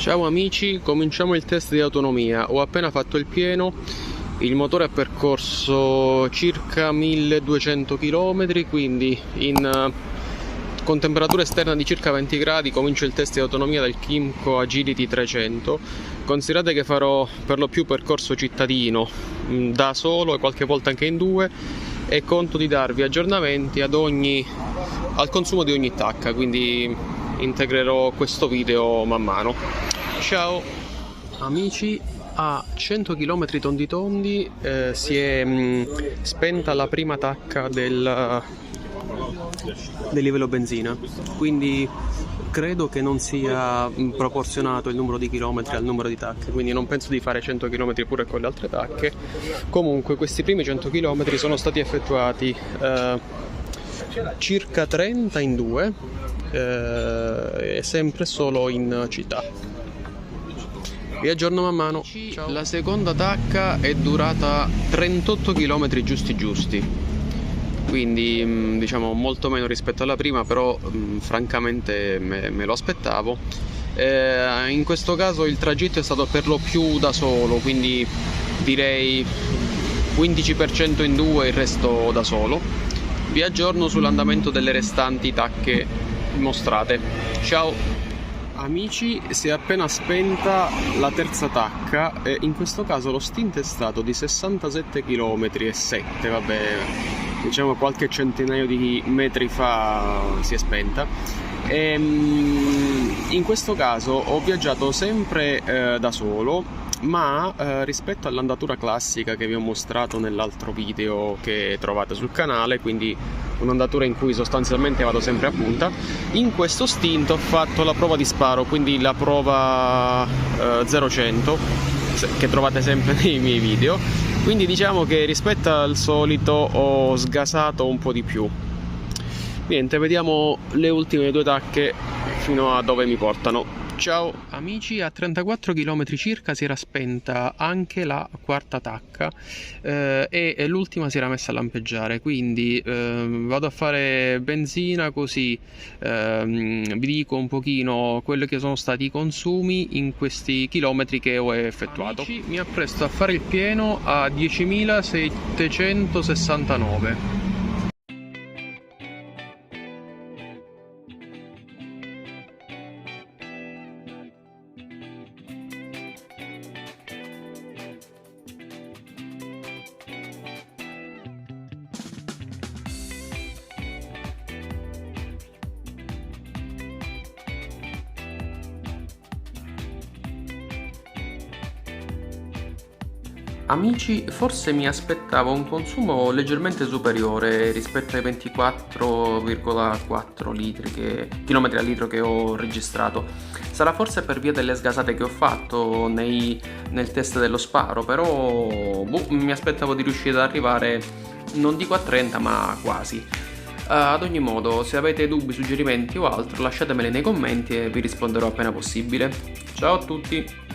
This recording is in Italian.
Ciao amici, cominciamo il test di autonomia. Ho appena fatto il pieno, il motore ha percorso circa 1200 km, quindi con temperatura esterna di circa 20 gradi comincio il test di autonomia del Kymco Agility 300. Considerate che farò per lo più percorso cittadino da solo e qualche volta anche in due, e conto di darvi aggiornamenti al consumo di ogni tacca, quindi integrerò questo video man mano. Ciao amici, a 100 km tondi tondi si è spenta la prima tacca del livello benzina, quindi credo che non sia proporzionato il numero di chilometri al numero di tacche, quindi non penso di fare 100 km pure con le altre tacche. Comunque questi primi 100 km sono stati effettuati circa 30 in due, e sempre solo in città. Vi aggiorno man mano. Ciao. La seconda tacca è durata 38 km giusti, quindi diciamo molto meno rispetto alla prima, però francamente me lo aspettavo. In questo caso il tragitto è stato per lo più da solo, quindi direi 15% in due, il resto da solo. Vi aggiorno sull'andamento delle restanti tacche mostrate. Ciao amici, si è appena spenta la terza tacca e in questo caso lo stint è stato di 67 km e 7, vabbè, diciamo qualche centinaio di metri fa si è spenta. In questo caso ho viaggiato sempre da solo, ma rispetto all'andatura classica che vi ho mostrato nell'altro video che trovate sul canale, quindi un'andatura in cui sostanzialmente vado sempre a punta, in questo stint ho fatto la prova di sparo, quindi la prova 0-100 che trovate sempre nei miei video, quindi diciamo che rispetto al solito ho sgasato un po' di più. Niente, vediamo le ultime due tacche fino a dove mi portano. Ciao amici, a 34 km circa si era spenta anche la quarta tacca e l'ultima si era messa a lampeggiare, quindi vado a fare benzina, così vi dico un pochino quelli che sono stati i consumi in questi chilometri che ho effettuato. Amici, mi appresto a fare il pieno a 10.769. Amici, forse mi aspettavo un consumo leggermente superiore rispetto ai 24,4 km al litro che ho registrato. Sarà forse per via delle sgasate che ho fatto nel test dello sparo, però mi aspettavo di riuscire ad arrivare non dico a 30 ma quasi. Ad ogni modo, se avete dubbi, suggerimenti o altro lasciatemeli nei commenti e vi risponderò appena possibile. Ciao a tutti!